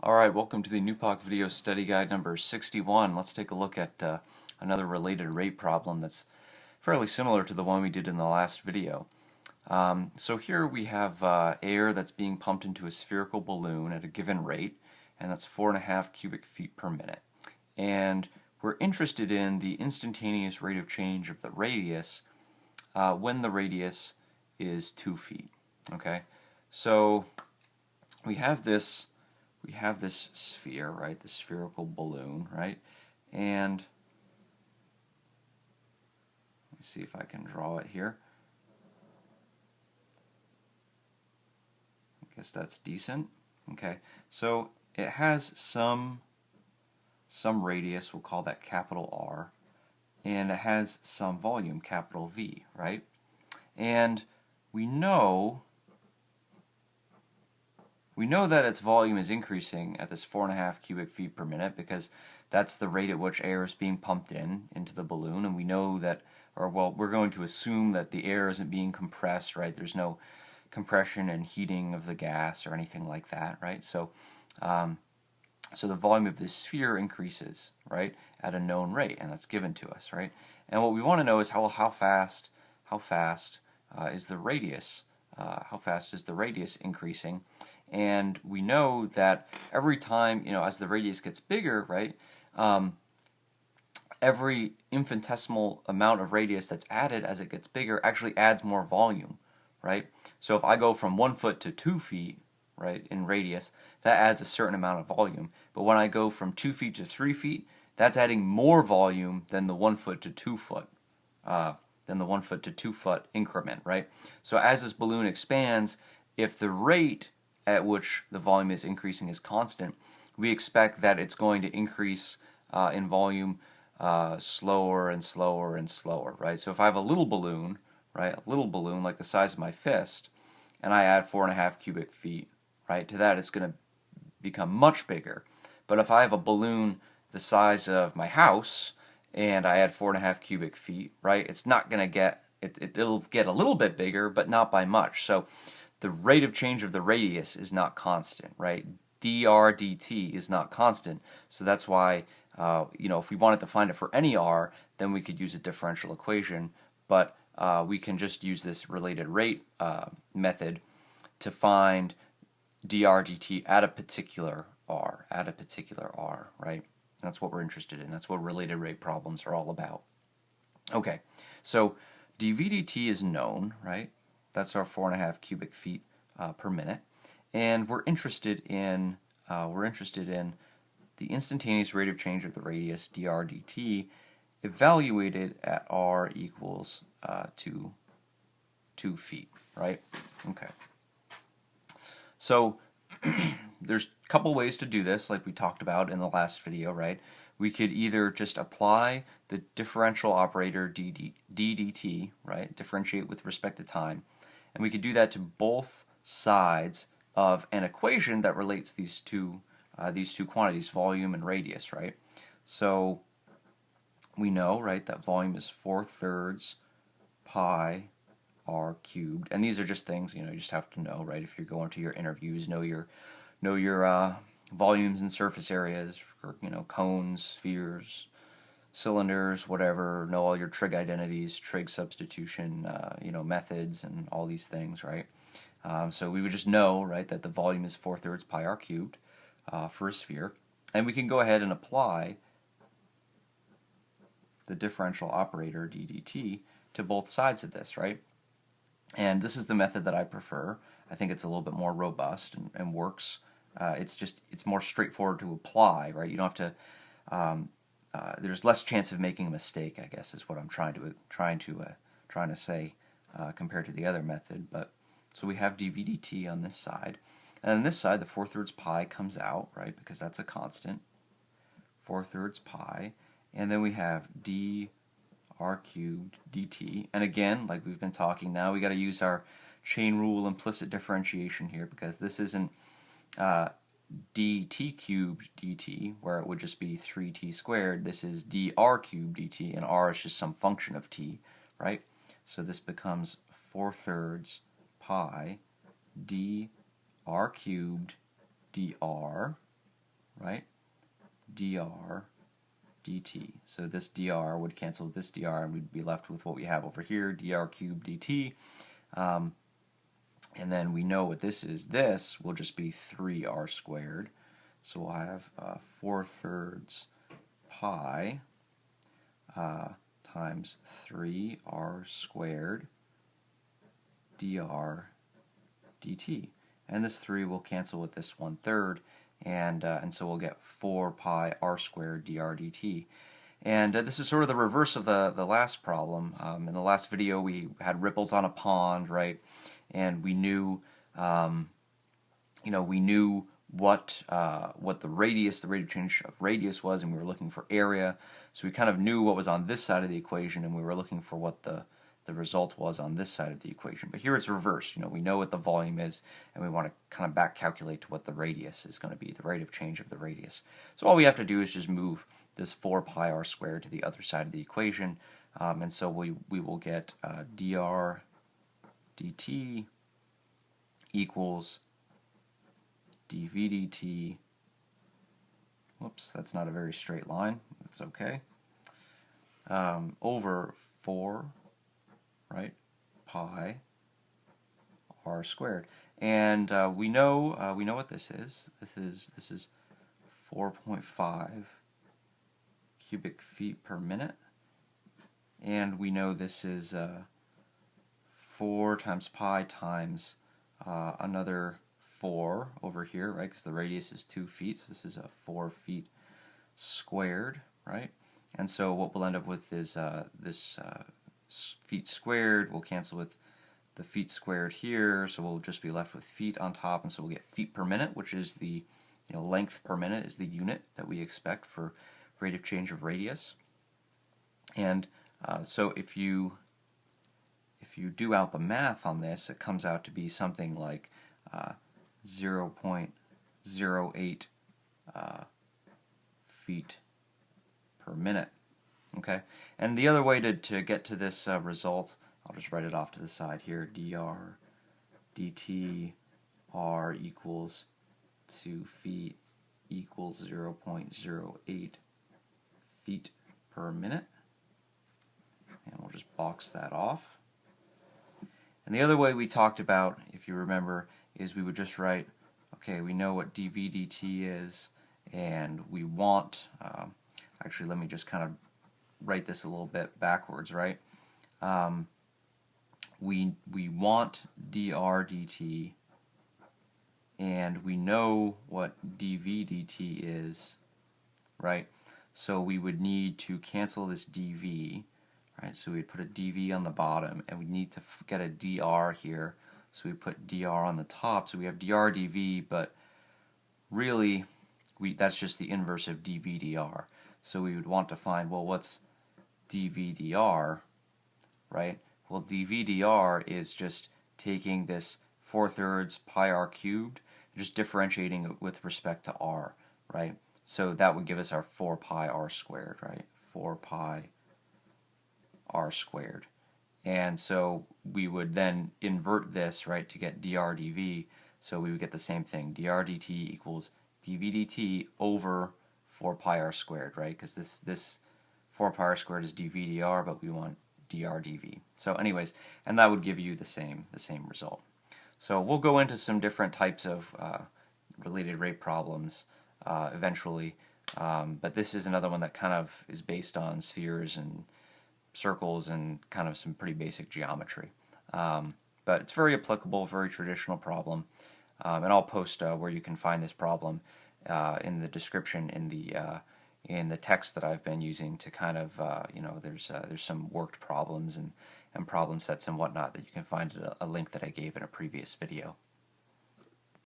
Alright, welcome to the NUPOC video study guide number 61. Let's take a look at another related rate problem that's fairly similar to the one we did in the last video. So here we have air that's being pumped into a spherical balloon at a given rate, and that's 4.5 cubic feet per minute. And we're interested in the instantaneous rate of change of the radius when the radius is 2 feet. Okay, so we have this sphere, right, the spherical balloon, right, and let me see if I can draw it here. I guess that's decent. Okay, so it has some radius, we'll call that capital R, and it has some volume, capital V, right? And we know that its volume is increasing at this 4.5 cubic feet per minute because that's the rate at which air is being pumped into the balloon, and we know that, or well, we're going to assume that the air isn't being compressed, right? There's no compression and heating of the gas or anything like that, right? So the volume of this sphere increases, right, at a known rate, and that's given to us, right? And what we want to know is how fast is the radius? How fast is the radius increasing? And we know that every time, as the radius gets bigger, right, every infinitesimal amount of radius that's added as it gets bigger actually adds more volume, right? So if I go from 1 foot to 2 feet, right, in radius, that adds a certain amount of volume. But when I go from 2 feet to 3 feet, that's adding more volume than the 1 foot to 2 foot. Than the 1 foot to 2 foot increment, right? So as this balloon expands, if the rate at which the volume is increasing is constant, we expect that it's going to increase in volume slower and slower and slower, right? So if I have a little balloon, right, a little balloon like the size of my fist, and I add 4.5 cubic feet, right, to that, it's going to become much bigger. But if I have a balloon the size of my house, and I add 4.5 cubic feet, right, it's not going to get, it'll get a little bit bigger, but not by much. So the rate of change of the radius is not constant, right? dr dt is not constant, so that's why if we wanted to find it for any r, then we could use a differential equation, but we can just use this related rate method to find dr dt at a particular r, right? That's what we're interested in. That's what related rate problems are all about. Okay, so dv dt is known, right? That's our 4.5 cubic feet per minute, and we're interested in the instantaneous rate of change of the radius dr dt evaluated at r equals 2 feet, right? Okay. So there's a couple ways to do this, like we talked about in the last video, right? We could either just apply the differential operator ddt, right? Differentiate with respect to time. And we could do that to both sides of an equation that relates these two quantities, volume and radius, right? So we know, right, that volume is 4/3 pi r cubed, and these are just things you just have to know, right? If you're going to your interviews, know your volumes and surface areas for cones, spheres, cylinders, whatever. Know all your trig identities, trig substitution, methods, and all these things, right? So we would just know, right, that the volume is 4/3 pi r cubed for a sphere, and we can go ahead and apply the differential operator ddt to both sides of this, right? And this is the method that I prefer. I think it's a little bit more robust and works. It's more straightforward to apply, right? You don't have to. There's less chance of making a mistake, I guess, is what I'm trying to say compared to the other method. But so we have dv dt on this side, and on this side the 4/3 pi comes out, right? Because that's a constant. 4/3 pi, and then we have r cubed dt, and again, like we've been talking, now we got to use our chain rule implicit differentiation here, because this isn't dt cubed dt, where it would just be 3t squared. This is dr cubed dt, and r is just some function of t, right? So this becomes 4/3 pi dr cubed dr right, dr dt. So this dr would cancel with this dr, and we'd be left with what we have over here, dr cubed dt. And then we know what this is. This will just be 3r squared. So we'll have 4/3 pi times 3r squared dr dt. And this 3 will cancel with this 1/3, and so we'll get 4 pi r squared dr dt. And this is sort of the reverse of the last problem. In the last video we had ripples on a pond, right? And we knew, we knew what the rate of change of radius was, and we were looking for area. So we kind of knew what was on this side of the equation, and we were looking for what the result was on this side of the equation. But here it's reversed. We know what the volume is, and we want to kind of back calculate to what the radius is going to be, the rate of change of the radius. So all we have to do is just move this 4 pi r squared to the other side of the equation, and so we will get dr dt equals dv dt. Whoops, that's not a very straight line. That's okay. Over 4, right, pi r squared, and we know what this is. This is 4.5 cubic feet per minute, and we know this is 4 times pi times another 4 over here, right, because the radius is 2 feet, so this is a 4 feet squared, right? And so what we'll end up with is this feet squared will cancel with the feet squared here, so we'll just be left with feet on top, and so we'll get feet per minute, which is the length per minute is the unit that we expect for rate of change of radius. And so if you do out the math on this, it comes out to be something like 0.08 feet per minute. Okay, and the other way to get to this result, I'll just write it off to the side here. Dr dt r equals 2 feet equals 0.08 feet per minute, and we'll just box that off. And the other way we talked about, if you remember, is we would just write, okay, we know what dv dt is, and we want, actually let me just kind of write this a little bit backwards, right? We want dr dt, and we know what dv dt is, right? So we would need to cancel this dv, right? So we'd put a dv on the bottom, and we need to get a dr here, so we put dr on the top, so we have dr dv, but really that's just the inverse of dv dr. So we would want to find, well, what's dv dr, right? Well, dv dr is just taking this 4/3 pi r cubed, just differentiating it with respect to r, right? So that would give us our 4 pi r squared, right? 4 pi r squared. And so we would then invert this, right, to get dr dv. So we would get the same thing. Dr dt equals dv dt over 4 pi r squared, right? Because this 4 pi r squared is dv dr, but we want dr dv. So anyways, and that would give you the same result. So we'll go into some different types of related rate problems eventually, but this is another one that kind of is based on spheres and circles and kind of some pretty basic geometry. But it's very applicable, very traditional problem, and I'll post where you can find this problem in the description in the text that I've been using to kind of there's some worked problems and problem sets and whatnot that you can find at a link that I gave in a previous video.